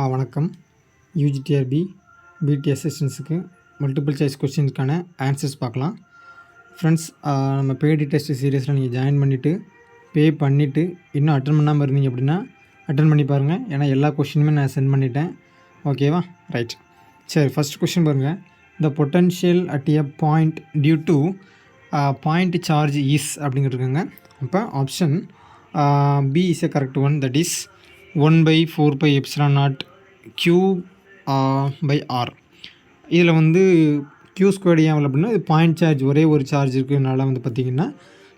வணக்கம். யூஜிடிஆர்பி பிடி அசிஸ்டன்ஸுக்கு multiple choice கொஸ்டின்ஸ்க்கான answers பார்க்கலாம். ஃப்ரெண்ட்ஸ், நம்ம பெய்டு டெஸ்ட் சீரியஸில் நீங்கள் ஜாயின் பண்ணிவிட்டு பே பண்ணிவிட்டு இன்னும் அட்டன் பண்ணாமல் இருந்தீங்க அப்படின்னா அட்டன் பண்ணி பாருங்கள். ஏன்னா எல்லா கொஷினுமே நான் சென்ட் பண்ணிட்டேன். ஓகேவா? ரைட். சரி, ஃபஸ்ட் கொஷின் பாருங்கள். The potential at a point due to point charge is அப்படிங்கிறதுக்குங்க. அப்போ option B is a correct one. That is 1/4πε0 q by r. இதில் வந்து q ஸ்கொயர்டு ஏன் அப்படின்னா இது பாயிண்ட் சார்ஜ், ஒரே ஒரு சார்ஜ் இருக்கிறதுனால வந்து பார்த்திங்கன்னா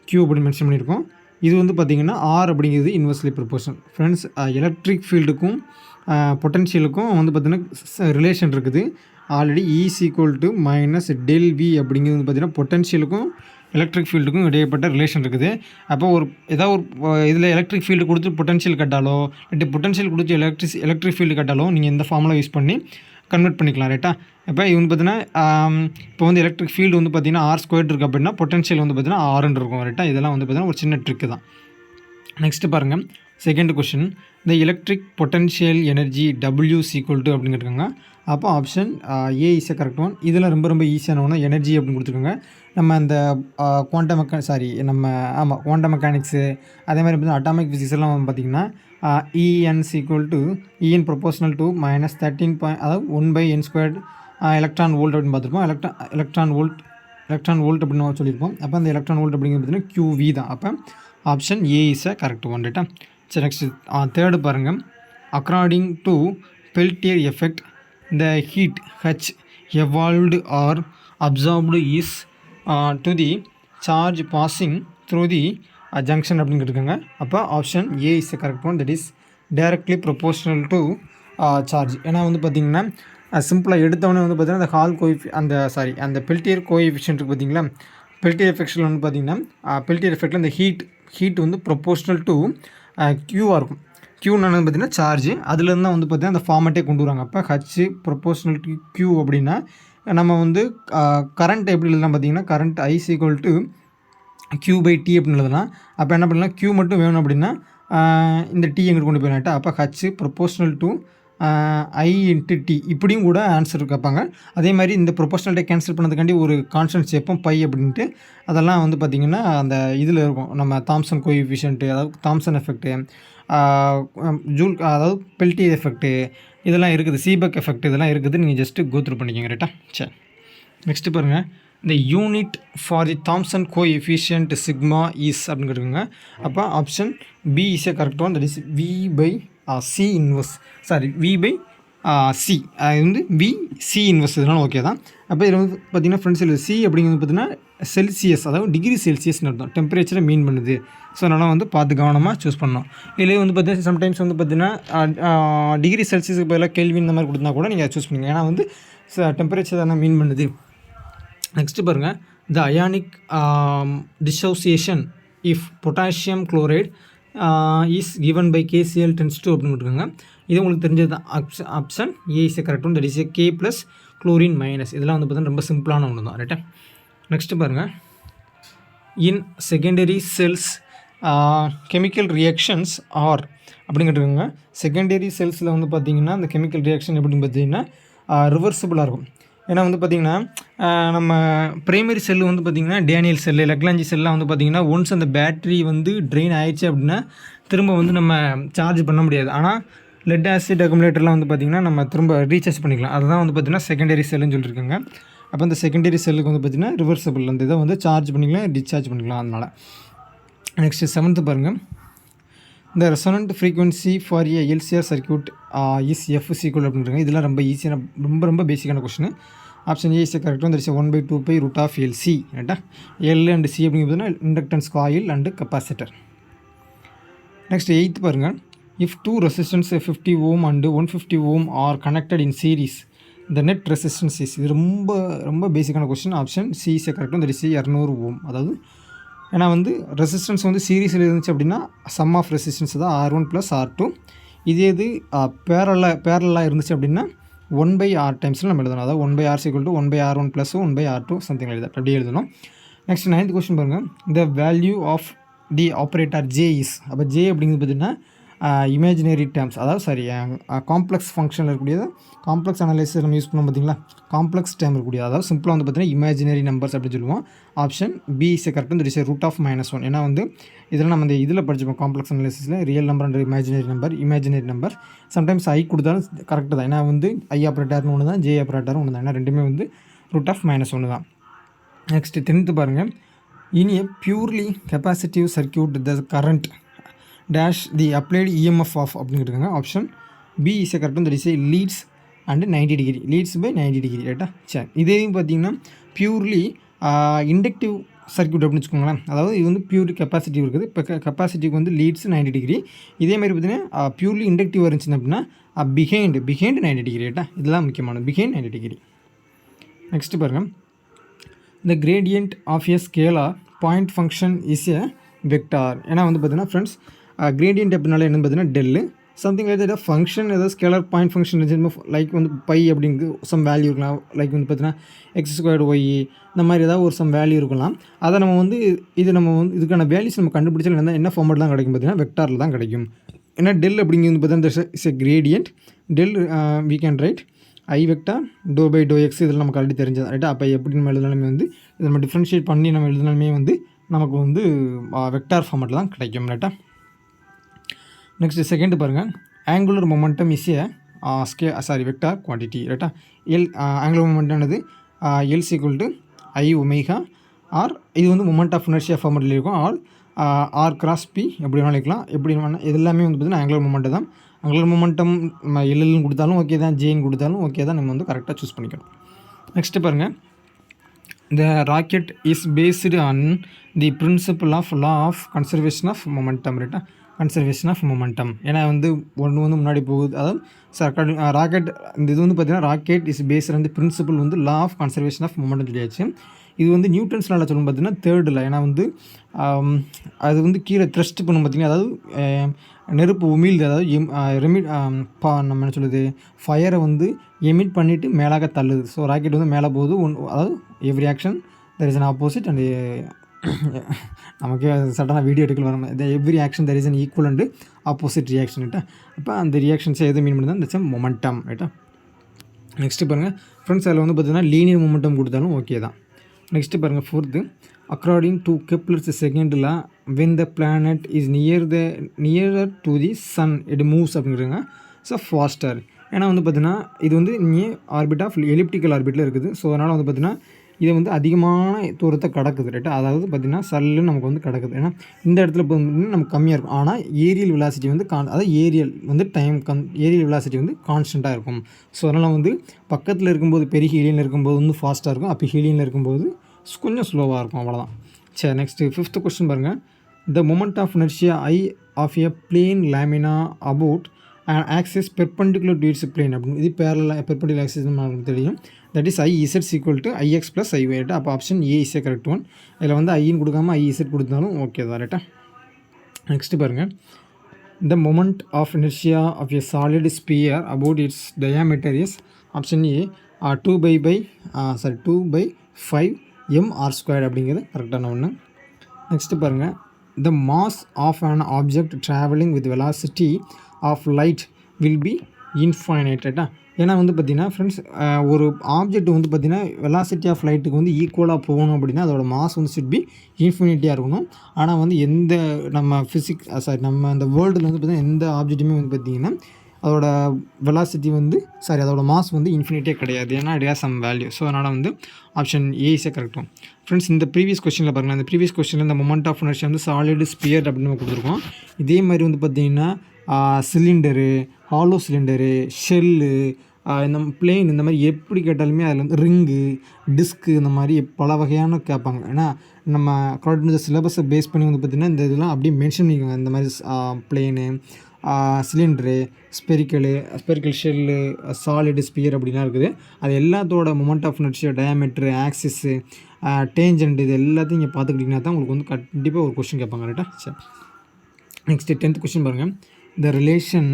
q அப்படின்னு மென்ஷன் பண்ணியிருக்கோம். இது வந்து பார்த்திங்கன்னா r அப்படிங்கிறது இன்வெர்ஸ்லி ப்ரொபோர்ஷனல். ஃப்ரெண்ட்ஸ், எலக்ட்ரிக் ஃபீல்டுக்கும் பொட்டன்ஷியலுக்கும் வந்து பார்த்திங்கன்னா ரிலேஷன் இருக்குது. ஆல்ரெடி E - ∆V அப்படிங்கிறது வந்து பார்த்திங்கன்னா பொட்டன்ஷியலுக்கும் எலக்ட்ரிக் ஃபீல்டுக்கும் இடையப்பட்ட ரிலேஷன் இருக்குது. அப்போ ஏதாவது ஒரு இதில் எலக்ட்ரிக் ஃபீல்டு கொடுத்து பொட்டன்ஷியல் கட்டாலோ இல்லாட்டி பொட்டன்ஷியல் கொடுத்து எலக்ட்ரிக் ஃபீல்டு கட்டாலோ நீங்கள் இந்த ஃபார்முலா யூஸ் பண்ணி கன்வெர்ட் பண்ணிக்கலாம். ரைட்டா? இப்போ இது வந்து பார்த்தீங்கன்னா இப்போ வந்து எலக்ட்ரிக் ஃபீல்டு வந்து பார்த்திங்கன்னா r² இருக்குது அப்படின்னா பொட்டன்ஷியல் வந்து பார்த்திங்கன்னா r இருக்கும். ரைட்டா? இதெல்லாம் வந்து பார்த்திங்கன்னா ஒரு சின்ன ட்ரிக்கு தான். நெக்ஸ்ட்டு பாருங்கள், செகண்ட் கொஷின். த எலக்ட்ரிக் பொட்டன்ஷியல் எனர்ஜி W = அப்படிங்கிறதுங்க. அப்போ option A is a correct one. இதில் ரொம்ப ஈஸியான ஒன்று எனர்ஜி அப்படின்னு கொடுத்துருக்காங்க. நம்ம அந்த குவாண்டம் மெக்கானிக்ஸு அதே மாதிரி பார்த்தீங்கன்னா அட்டாமிக் ஃபிசிக்ஸ் எல்லாம் வந்து பார்த்திங்கன்னா En ப்ரொபோஷனல் டு -13 அதாவது 1/n² எலக்ட்ரான் வோல்ட் அப்படின்னு பார்த்துருப்போம். எலக்ட்ரான் வோல்ட் அப்படின்னு சொல்லியிருப்போம். அப்போ அந்த எலக்ட்ரான் வோல்ட் அப்படிங்கிறது பார்த்திங்கன்னா QV தான். அப்போ option A is a correct one. ரைட்டா? சரி, நெக்ஸ்ட் தேர்டு பாருங்கள். According to Peltier effect the heat H evolved or absorbed is to the charge passing through the junction அப்படிங்கிறதுக்குங்க. அப்போ option A is the correct one. That is directly proportional to charge. ஏன்னா வந்து பார்த்திங்கன்னா சிம்பிளாக எடுத்தவொடனே வந்து பார்த்திங்கன்னா அந்த Peltier coefficient இருக்குது பார்த்திங்களா. பெல்டியர் எஃபெக்டில் வந்து பார்த்திங்கன்னா பெல்டியர் எஃபெக்டில் இந்த ஹீட் வந்து ப்ரொபோர்ஷனல் டு க்யூவாக இருக்கும். க்யூன்னு பார்த்திங்கன்னா சார்ஜ், அதுலேருந்து தான் வந்து பார்த்திங்கன்னா அந்த ஃபார்மேட்டே கொண்டு வருவாங்க. அப்போ H ப்ரொபோர்ஷனல் டு க்யூ அப்படின்னா நம்ம வந்து கரண்ட் எப்படி எழுதலாம் பார்த்திங்கன்னா கரண்ட் I = Q/T அப்படின்னு எழுதலாம். அப்போ என்ன பண்ணலாம், க்யூ மட்டும் வேணும் அப்படின்னா இந்த T எங்கிட்ட கொண்டு போயிடலாட்டா. அப்போ H proportional to I × T இப்படியும் கூட ஆன்சர் கேட்பாங்க. அதே மாதிரி இந்த ப்ரொபோர்ஷனல்ட்டை கேன்சல் பண்ணதுக்காண்டி ஒரு கான்ஸ்டன்ட் சேர்ப்போம் பை அப்படின்ட்டு. அதெல்லாம் வந்து பார்த்திங்கன்னா அந்த இதில் இருக்கும். நம்ம தாம்சன் கோஎஃபிஷியன்ட்டு, அதாவது தாம்சன் எஃபெக்ட்டு, அதாவது பெல்டியர் எஃபெக்ட்டு இதெல்லாம் இருக்குது. சீபெக் எஃபெக்ட் இதெல்லாம் இருக்குது. நீங்கள் ஜஸ்ட்டு கோத்ரூ பண்ணிக்கோங்க. ரைட்டா? சரி, நெக்ஸ்ட்டு பாருங்கள். இந்த unit for the Thomson coefficient sigma is அப்படிங்கிறதுங்க. அப்போ option B is a correct one. That is V/C inverse V/C. அது வந்து VC இன்வெர்ஸ் இதனால ஓகே தான். அப்போ இதில் வந்து பார்த்திங்கன்னா ஃப்ரெண்ட்ஸ் இதில் C அப்படிங்கிறது பார்த்திங்கன்னா செல்சியஸ், அதாவது டிகிரி செல்சியஸ்னு அர்த்தம். டெம்பரேச்சரை மீன் பண்ணுது. ஸோ அதனால் வந்து பார்த்து கவனமாக சூஸ் பண்ணணும். இதிலே வந்து பார்த்திங்கன்னா சம்டைம்ஸ் வந்து பார்த்திங்கன்னா டிகிரி செல்சியஸுக்கு பதிலாக கெல்வின் இந்த மாதிரி கொடுத்தா கூட நீங்கள் சூஸ் பண்ணிங்க. ஏன்னா வந்து டெம்பரேச்சர் தானே மீன் பண்ணுது. நெக்ஸ்ட்டு பாருங்கள். The ionic dissociation if potassium chloride is given by KCl → அப்படின்னு கொடுத்துருக்காங்க. இது உங்களுக்கு தெரிஞ்சது தான். Option A is correct one. That is K + chlorine - இதெல்லாம் வந்து பார்த்தீங்கன்னா ரொம்ப சிம்பிளான ஒன்று தான். ரைட்டா? நெக்ஸ்ட்டு பாருங்கள். In secondary cells chemical reactions are அப்படிங்கிறதுங்க. செகண்டரி செல்ஸில் வந்து பார்த்திங்கன்னா அந்த கெமிக்கல் ரியாக்ஷன் எப்படின்னு பார்த்தீங்கன்னா ரிவர்சிபிளாக இருக்கும். ஏன்னா வந்து பார்த்திங்கன்னா நம்ம ப்ரைமரி செல்லு வந்து பார்த்திங்கன்னா டேனியல் செல்லு, லெக்லாஞ்சி செல்லாம் வந்து பார்த்திங்கன்னா ஒன்ஸ் அந்த பேட்ரி வந்து ட்ரெயின் ஆயிடுச்சு அப்படின்னா திரும்ப வந்து நம்ம சார்ஜ் பண்ண முடியாது. ஆனால் லெட் ஆசிட் அக்குமுலேட்டர்லாம் வந்து பார்த்திங்கன்னா நம்ம திரும்ப ரீசார்ஜ் பண்ணிக்கலாம். அதுதான் வந்து பார்த்திங்கன்னா செகண்டரி செல்லுன்னு சொல்லியிருக்காங்க. அப்போ அந்த செகண்டரி செல்லுக்கு வந்து பார்த்திங்கன்னா ரிவர்சிபிள் அந்த இதை வந்து சார்ஜ் பண்ணிக்கலாம், டிஸ்சார்ஜ் பண்ணிக்கலாம். அதனால் நெக்ஸ்ட்டு செவன்த்து பாருங்கள். இந்த resonant frequency for a LCR circuit is F = அப்படின்றாங்க. இதெல்லாம் ரொம்ப ஈஸியான ரொம்ப பேசிக்கான question. Option A is correct one. That is 1/2π√LC. ரைட்டா? L அண்ட் C அப்படிங்கிறதுனா inductance, coil and capacitor. Next eighth பாருங்கள். If 2 resistance 50 Ω and 150 Ω are connected in series the net resistance is. இது ரொம்ப பேசிக்கான question. Option C is correct one. That is 200 Ω. அதாவது ஏன்னா வந்து resistance வந்து சீரீஸில் இருந்துச்சு அப்படின்னா சம் ஆஃப் ரெசிஸ்டன்ஸ் தான் R1 + R2. இதே இது பேரலாக இருந்துச்சு அப்படின்னா 1/R டைம்ஸில் நம்ம எழுதணும். அதாவது 1/R = 1/R1 + 1/R2 something like that அப்படி எழுதணும். நெக்ஸ்ட் 9th கொஸ்டின் பாருங்கள். The value of the operator J is. அப்போ J அப்படிங்கிறது பார்த்திங்கன்னா இமேஜினரி டேர்ம்ஸ், அதாவது காம்ப்ளெக்ஸ் ஃபங்க்ஷனில் இருக்கக்கூடியது. காம்ப்ளெக்ஸ் அனலைசிஸ் நம்ம யூஸ் பண்ணோம் பார்த்தீங்களா, காம்ப்ளெக்ஸ் டேர்ம் இருக்கக்கூடியது, அதாவது சிம்பிளாக வந்து பார்த்தீங்கன்னா இமேஜினரி நம்பர்ஸ் அப்படின்னு சொல்லுவோம். Option B is correct. இந்த இஸ் ரூட் ஆஃப் -1. ஏன்னா வந்து இதில் நம்ம இந்த இதில் படிச்சுப்போம் காம்ப்ளெக்ஸ் அனலைசிஸில் real number and imaginary number sometimes I கொடுத்தாலும் கரெக்டு தான். ஏன்னா வந்து ஐ ஆப்ரேட்டர்னு ஒன்று தான், ஜே ஆப்ரேட்டரும் ஒன்று தான். ஏன்னா ரெண்டுமே வந்து ரூட் ஆஃப் -1 தான். நெக்ஸ்ட்டு 10th பாருங்கள். In a purely capacitive circuit the current dash the applied EMF of அப்படின்னு இருக்காங்க. Option B is correct. இந்த டிசை leads and 90 degree, leads by 90 degree, ரைட்டா? சரி, இதையும் பார்த்தீங்கன்னா பியூர்லி இண்டக்டிவ் சர்க்கியூட் அப்படின்னு வச்சுக்கோங்களேன். அதாவது இது வந்து பியூர் கெப்பாசிட்டிவ் இருக்குது. இப்போ கெப்பாசிட்டிக்கு வந்து லீட்ஸ் 90 டிகிரி. இதேமாதிரி பார்த்தீங்கன்னா பியூர்லி இண்டக்டிவ் இருந்துச்சு அப்படின்னா பிஹைண்ட் 90 டிகிரி, ரைட்டா? இதெல்லாம் முக்கியமானது, பிஹைண்ட் 90 டிகிரி. நெக்ஸ்ட்டு பாருங்கள். இந்த gradient of a scalar point function is a vector. ஏன்னா வந்து பார்த்தீங்கன்னா ஃப்ரெண்ட்ஸ் கிரேடியன்ட் அப்படின்னால என்னன்னு பார்த்தீங்கன்னா டெல்லு சம்திங் லைக் ஏதாவது ஃபங்க்ஷன், ஏதாவது ஸ்கேலர் பாயிண்ட் ஃபங்க்ஷன் இருந்துச்சு, லைக் வந்து பை அப்படிங்கிறது சம் வேல்யூ இருக்கலாம். லைக் வந்து பார்த்தீங்கன்னா x²y இந்த மாதிரி ஏதாவது ஒரு சம் வேல்யூ இருக்கலாம். அதை நம்ம வந்து இதுக்கான வேல்யூஸ் நம்ம கண்டுபிடிச்சாலும் என்ன ஃபார்மேட் தான் கிடைக்கும் பார்த்தீங்கன்னா வெக்டாரில் தான் கிடைக்கும். ஏன்னா டெல் அப்படிங்கிறது பார்த்தீங்கன்னா is a gradient. Del we can write I vector ∂x இதில் நமக்கு ஆல்ரெடி தெரிஞ்சது, ரைட்டா? அப்போ எப்படி நம்ம எழுதினாலுமே வந்து இதை நம்ம டிஃப்ரென்ஷியேட் பண்ணி நம்ம எழுதினாலுமே வந்து நமக்கு வந்து வெக்டார் ஃபார்மேட்டில் தான் கிடைக்கும், ரைட்டா? நெக்ஸ்ட் செகண்ட் பாருங்கள். Angular momentum is a vector quantity, ரைட்டா? ஆங்குலர் மொமெண்டம்னது L equal to I omega R. இது வந்து மொமெண்ட் ஆஃப் இனர்ஷியா ஃபார்மேட்டில் இருக்கும். ஆர் கிராஸ் பி எப்படி வேணாலும் இருக்கலாம். எப்படி வேணால் இது எல்லாமே வந்து பார்த்திங்கன்னா ஆங்குலர் மொமெண்டம் தான். ஆங்குலர் மொமெண்டம் நம்ம எல்எல்னு கொடுத்தாலும் ஓகே தான், ஜேன்னு கொடுத்தாலும் ஓகே தான். நம்ம வந்து கரெக்டாக சூஸ் பண்ணிக்கணும். நெக்ஸ்ட்டு பாருங்கள். The rocket is based on the principle of law of conservation of momentum, ரைட்டா? Conservation of momentum. ஏன்னா வந்து ஒன்று வந்து முன்னாடி போகுது. அதாவது ராக்கெட் இந்த இது வந்து பார்த்திங்கன்னா rocket is based on the principle வந்து law of conservation of momentum சொல்லியாச்சு. இது வந்து நியூட்டன்ஸ் லாவில் சொல்லணும் பார்த்தீங்கன்னா தேர்டில். ஏன்னா வந்து அது வந்து கீழே த்ரஸ்ட் பண்ணும் பார்த்திங்கன்னா, அதாவது நெருப்பு உமிழ்து, அதாவது நம்ம என்ன சொல்லுது, ஃபயரை வந்து எமிட் பண்ணிவிட்டு மேலாக தள்ளுது. ஸோ ராக்கெட் வந்து மேலே போகுது. அதாவது every action there is an opposite and நமக்கே சடனாக வீடியோ எடுக்கல வர மாதிரி every action there is an equal and opposite reaction, ரைட்டா? அப்போ அந்த ரியாக்ஷன்ஸை எது மீன் பண்ணுறது, இந்த மொமெண்டம், ரைட்டா? நெக்ஸ்ட்டு பாருங்கள் ஃப்ரெண்ட்ஸ். அதில் வந்து பார்த்திங்கன்னா லீனியர் மொமெண்டம் கொடுத்தாலும் ஓகே தான். நெக்ஸ்ட்டு பாருங்கள். Fourth, according to Kepler's second law when the planet is nearer to the sun it moves அப்படிங்கிறாங்க. So faster. ஏன்னா வந்து பார்த்திங்கன்னா இது வந்து ஆர்பிட் ஆஃப் எலிப்டிக்கல் ஆர்பிட்டில் இருக்குது. ஸோ அதனால் வந்து பார்த்திங்கன்னா இது வந்து அதிகமான தூரத்தை கடக்குது, ரைட்டா? அதாவது பார்த்திங்கன்னா சல்லு நமக்கு வந்து கிடக்குது. ஏன்னா இந்த இடத்துல பார்த்திங்கன்னா நமக்கு கம்மியாக இருக்கும். ஆனால் ஏரியல் வெலாசிட்டி வந்து அதாவது ஏரியல் வெலாசிட்டி வந்து கான்ஸ்டண்ட்டாக இருக்கும். ஸோ அதனால் வந்து பக்கத்தில் இருக்கும்போது பெரிய ஹீலியனில் இருக்கும்போது வந்து ஃபாஸ்ட்டாக இருக்கும். அப்போ ஹீலியனில் இருக்கும்போது கொஞ்சம் ஸ்லோவாக இருக்கும், அவ்வளோதான். சரி, நெக்ஸ்ட்டு 5th கொஸ்டின் பாருங்கள். The moment of inertia I of a plane lamina about axis perpendicular to its plane அப்படின்னு இது பெர்பெண்டிகுலர் ஆக்சிஸ் நமக்கு தெரியும். That is IZ equal to IX + IY, ரைட்டா? அப்போ option A is correct one. இதில் வந்து ஐன்னு கொடுக்காம IZ கொடுத்தாலும் ஓகே தான், ரைட்டா? நெக்ஸ்ட்டு பாருங்கள். The moment of inertia of a solid sphere about its diameter is option A 2/5 mr² அப்படிங்கிறது கரெக்டான ஒன்று. நெக்ஸ்ட்டு பாருங்கள். The mass of an object travelling with velocity of light will be infinite, ரைட்டா? ஏன்னா வந்து பார்த்திங்கன்னா ஃப்ரெண்ட்ஸ் ஒரு ஆப்ஜெக்ட் வந்து பார்த்திங்கன்னா வெலாசிட்டி ஆஃப் லைட்டுக்கு வந்து ஈக்குவலாக போகணும் அப்படின்னா அதோட மாஸ் வந்து ஷுட் பி இன்ஃபினிட்டியாக இருக்கணும். ஆனால் வந்து எந்த நம்ம நம்ம அந்த வேர்ல்டில் வந்து பார்த்திங்கன்னா எந்த ஆப்ஜெக்ட்டுமே வந்து பார்த்திங்கன்னா அதோட வெலாசிட்டி வந்து அதோட மாஸ் வந்து இன்ஃபினிட்டியாக கிடையாது. ஏன்னா it has some value. So அதனால் வந்து ஆப்ஷன் ஏ இஸ் கரெக்டும். ஃப்ரெண்ட்ஸ் இந்த ப்ரீவியஸ் கொஸ்டினில் பாருங்கள். இந்த ப்ரீவியஸ் கொஸ்டினில் இந்த மொமெண்ட் ஆஃப் இனர்ஷியா வந்து சாலிட் ஸ்பியர் அப்படின்னு நம்ம கொடுத்துருக்கோம். இதே மாதிரி வந்து பார்த்திங்கன்னா சிலிண்டரு, ஹாலோ சிலிண்டரு, ஷெல்லு, இந்த பிளேன் இந்த மாதிரி எப்படி கேட்டாலுமே அதில் வந்து ரிங்கு, டிஸ்க்கு இந்த மாதிரி பல வகையான கேட்பாங்க. ஏன்னா நம்ம அக்கார்டிங் டு சிலபஸை பேஸ் பண்ணி வந்து பார்த்திங்கன்னா இந்த இதெல்லாம் அப்படியே மென்ஷன் பண்ணிக்கோங்க. இந்த மாதிரி plane, cylinder, spherical shell, solid sphere அப்படின்லாம் இருக்குது. அது எல்லாத்தோட moment of inertia, diameter, axis, tangent இது எல்லாத்தையும் இங்கே பார்த்துக்கிட்டிங்கன்னா தான் உங்களுக்கு வந்து கண்டிப்பாக ஒரு கொஸ்டின் கேட்பாங்க, ரைட்டா? சரி, நெக்ஸ்ட்டு 10th கொஸ்டின் பாருங்கள். The relation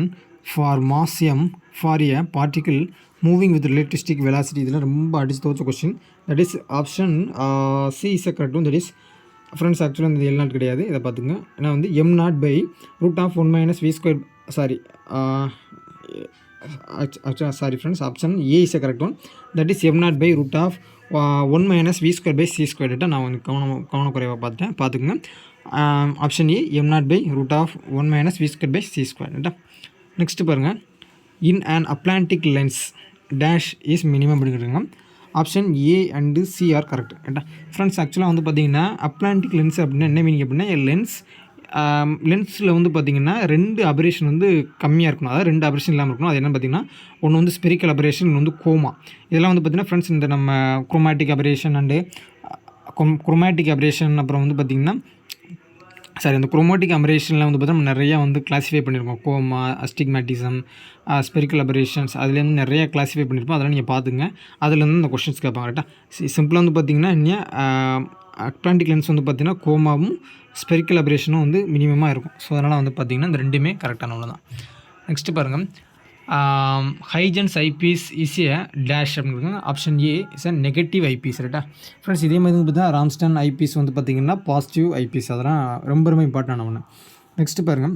for mass M for a particle moving with relativistic velocity. இதெல்லாம் ரொம்ப அடிச்சு தோச்ச question. That is option C is correct one. That is friends ஆக்சுவலாக இந்த L0 கிடையாது, இதை பார்த்துங்க. ஏன்னா வந்து m0/√(1 - v²) sorry sorry friends, option A is a correct one. That is m0 by root of 1 minus v square by c square. நான் வந்து கவனக்குறைவாக பார்த்துக்குங்க. Option A m0 by root of 1 minus v square by c square. Next பாருங்கள், in and Atlantic lens dash is minimum அப்படிங்கிறதுங்க. Option A and C are correct. ரைட்டா friends, ஆக்சுவலாக வந்து பார்த்தீங்கன்னா அட்லாண்டிக் லென்ஸ் அப்படின்னா என்ன மீனிங் அப்படின்னா, லென்ஸில் வந்து பார்த்திங்கன்னா 2 அபரேஷன் வந்து கம்மியாக இருக்கணும், அதாவது 2 அபரேஷன் இல்லாமல் இருக்கணும். அது என்னென்னு பார்த்தீங்கன்னா, ஒன்று வந்து ஸ்பெரிக்கல் அபரேஷன், இன்னொன்று வந்து கோமா. இதெல்லாம் வந்து பார்த்திங்கன்னா ஃப்ரெண்ட்ஸ், இந்த நம்ம chromatic aberration and chromatic aberration அப்புறம் வந்து பார்த்திங்கன்னா அந்த குரோமேட்டிக் அபரேஷனில் வந்து பார்த்தீங்கன்னா நிறையா வந்து கிளாஸிஃபை பண்ணியிருக்கோம். கோமா, அஸ்டிக்மேட்டிசம், ஸ்பெரிக்கல் அபரேஷன்ஸ், அதுலேருந்து நிறையா கிளாஸிஃபை பண்ணியிருப்போம். அதெல்லாம் நீங்கள் பார்த்துங்க, அதுலேருந்து இந்த கொஷின்ஸ் கேட்பாங்க. கரெக்டாக சிம்பிளாக வந்து பார்த்திங்கன்னா அட்லாண்டிக் லென்ஸ் வந்து பார்த்திங்கன்னா கோமாவும் ஸ்பெரிக்கல் அபரேஷனும் வந்து மினிமமாக இருக்கும். ஸோ அதனால் வந்து பார்த்திங்கன்னா இந்த ரெண்டுமே கரெக்டான ஒன்று தான். நெக்ஸ்ட்டு பாருங்கள், Huygens eyepiece is a dash அப்படிங்கிறது. Option A is a negative eyepiece. ரைட்டா ஃப்ரெண்ட்ஸ், இதே மாதிரி வந்து பார்த்தீங்கன்னா ராம்ஸ்டன் ஐபீஸ் வந்து பார்த்திங்கன்னா பாசிட்டிவ் ஐபீஸ். அதெல்லாம் ரொம்ப இம்பார்ட்டண்டான ஒன்று. நெக்ஸ்ட்டு பாருங்கள்,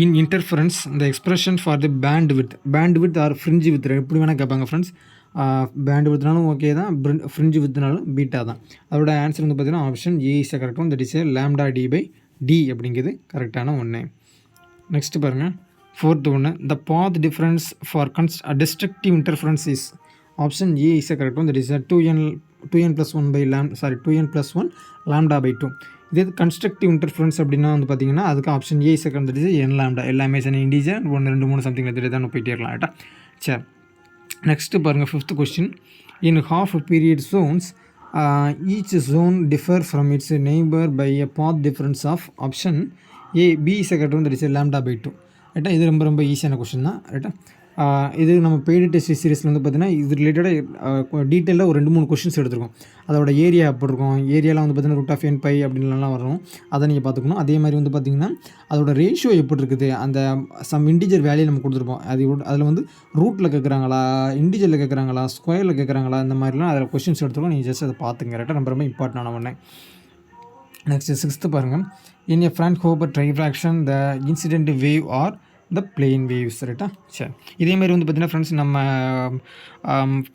இன் இன்டர்ஃபரன்ஸ் இந்த expression for the band width or fringe width எப்படி வேணால் கேட்பாங்க ஃப்ரெண்ட்ஸ். பேண்ட் வித்னாலும் ஓகே தான், ஃப்ரிஞ்ச் வித்னாலும் பீட்டா தான். அதோட ஆன்சர் வந்து பார்த்திங்கன்னா option A is a correct one. That is a lambda D by D அப்படிங்கிறது கரெக்டான ஒன்று. நெக்ஸ்ட்டு பாருங்கள், ஃபோர்த்து ஒன்று, the path difference for destructive interference is. Option A is a correct one. That is a 2n + 1 lambda by 2. இதே constructive interference அப்படின்னா வந்து பார்த்திங்கன்னா அதுக்கு option A is a correct. That is n lambda. எல்லாமே சரி integer 1 2 3 something எடுத்துகிட்டு தான் போயிட்டே இருக்கலாம். ரைட்டா சரி. நெக்ஸ்ட்டு பாருங்கள், 5th question, in half period zones each zone differ from its neighbor by a path difference of. Option A B is a correct one. That is lambda by 2. ரைட்டா இது ரொம்ப ஈஸியான கொஸ்டின் தான். ரைட்டா இது நம்ம பெய்டு டெஸ்ட் சீரிஸில் வந்து பார்த்திங்கன்னா இது ரிலேட்டடாக டீட்டெயிலாக ஒரு 2-3 கொஸ்டின்ஸ் எடுத்துருக்கோம். அதோட ஏரியா எப்படி இருக்கும், ஏரியாவில் வந்து பார்த்திங்கன்னா ரூட் ஆஃப் n பை அப்படின்லாம் வரும், அதை நீங்கள் பார்த்துக்கணும். அதே மாதிரி வந்து பார்த்திங்கன்னா அதோட ரேஷியோ எப்படி இருக்குது, அந்த சம் இண்டிஜர் வேல்யூ நம்ம கொடுத்துருப்போம். அதில் வந்து ரூட்டில் கேட்குறாங்களா, இண்டிஜரில் கேட்குறாங்களா, ஸ்கொயரில் கேட்குறாங்களா, இந்த மாதிரிலாம் அதில் கொஸ்டின்ஸ் எடுத்துருக்கோம். நீங்கள் ஜஸ்ட் அதை பார்த்துங்க. ரைட்டாக ரொம்ப இம்பார்ட்டண்டான ஒன்று. நெக்ஸ்ட்டு 6th பாருங்கள், in a Fraunhofer diffraction the incident wave are the plane waves. ரைட்டா சரி. இதேமாதிரி வந்து பார்த்திங்கன்னா ஃப்ரெண்ட்ஸ், நம்ம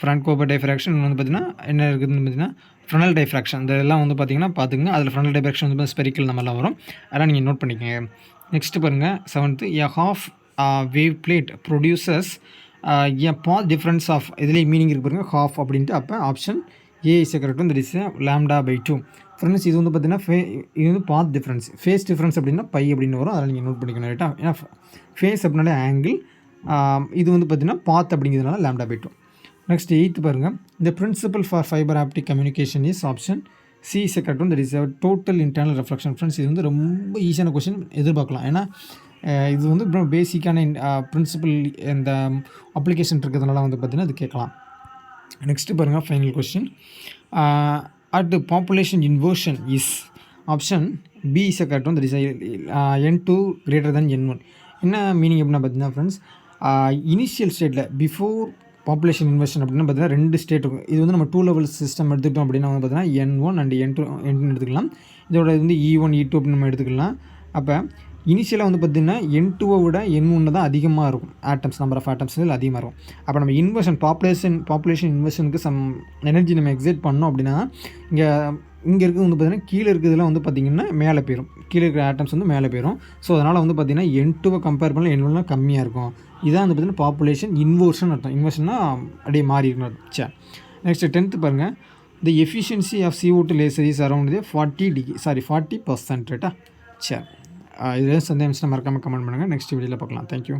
ஃப்ரான்க்ஹோபர் டைஃப்ராக்ஷன் வந்து பார்த்திங்கன்னா என்ன இருக்குதுன்னு பார்த்திங்கன்னா ஃப்ரனல் டைஃப்ராக்ஷன், இதெல்லாம் வந்து பார்த்திங்கன்னா பார்த்துங்க. அதில் ஃப்ரனல் டைஃப்ராக்ஷன் வந்து ஸ்பெரிக்கல் நம்மலாம் வரும், அதெல்லாம் நீங்கள் நோட் பண்ணிக்கோங்க. நெக்ஸ்ட்டு பாருங்கள், 7th, a half wave plate producers a path difference of. இதுலேயே மீனிங் இருக்கு பாருங்கள், ஹாஃப் அப்படின்ட்டு. அப்போ option A is correct one. That is lambda by 2. Friends, இது வந்து பார்த்திங்கன்னா இது வந்து பாத் டிஃப்ரென்ஸ், ஃபேஸ் டிஃப்ரென்ஸ் அப்படின்னா பை அப்படின்னு வரும், அதில் நீங்கள் நோட் பண்ணிக்கணும். ரைட்டா ஏன்னா ஃபேஸ் அப்படின்னாலே ஆங்கிள், இது வந்து பார்த்திங்கன்னா பாத் அப்படிங்கிறதுனால லாம்டா பை 2. நெக்ஸ்ட் 8th பாருங்கள், இந்த principle for fibre optic communication is. Option C is correct one. That is total internal reflection. Friends, இது வந்து ரொம்ப ஈஸியான கொஸ்டின் எதிர்பார்க்கலாம். ஏன்னா இது வந்து ரொம்ப பேசிக்கான பிரின்சிபல் இந்த அப்ளிகேஷன் இருக்கிறதுனால வந்து பார்த்திங்கன்னா இது கேட்கலாம். நெக்ஸ்ட்டு பாருங்கள், final question, at the population inversion is. Option B is a correct one. That is n2 greater than n1. என்ன மீனிங் அப்படின்னா பார்த்தீங்கன்னா ஃப்ரெண்ட்ஸ், இனிஷியல் ஸ்டேட்டில் பிஃபோர் பாப்புலேஷன் இன்வர்ஷன் அப்படின்னா பார்த்தீங்கன்னா 2 ஸ்டேட் இருக்கும். இது வந்து நம்ம 2 லெவல் சிஸ்டம் எடுத்துக்கிட்டோம் அப்படின்னா வந்து பார்த்தீங்கன்னா n1 அண்ட் n2 எடுத்துக்கலாம். இதோட வந்து E1 E2 அப்படின்னு நம்ம எடுத்துக்கலாம். அப்போ இனிஷியலாக வந்து பார்த்திங்கன்னா n2 விட n1 தான் அதிகமாக இருக்கும். ஆட்டம்ஸ், நம்பர் ஆஃப் ஆட்டம்ஸ் அதிகமாக இருக்கும். அப்போ நம்ம இன்வர்ஷன் பாப்புலேஷன் இன்வர்ஷனுக்கு சம் எனர்ஜி நம்ம எக்ஸைட் பண்ணோம் அப்படின்னா இங்கே இருக்கிறது வந்து பார்த்திங்கன்னா கீழே இருக்கிறதுலாம் வந்து பார்த்திங்கன்னா மேலே போயிடும், கீழே இருக்கிற ஆட்டம்ஸ் வந்து மேலே போயிடும். ஸோ அதனால் வந்து பார்த்திங்கன்னா n2 கம்பேர் பண்ணால் n1 கம்மியாக இருக்கும். இதான் வந்து பார்த்திங்கன்னா பாப்புலேஷன் இன்வர்ஷன் அர்த்தம். இன்வர்ஷன்னா அப்படியே மாறி இருக்கணும். சரி. நெக்ஸ்ட் 10th பாருங்கள், the efficiency of CO2 laser is around 40%. ரைட்டா சரி. இதில் சந்தேகம் மறக்காமல் கமெண்ட் பண்ணுங்கள். நெக்ஸ்ட் வீடியோவில் பார்க்கலாம். தேங்க்யூ.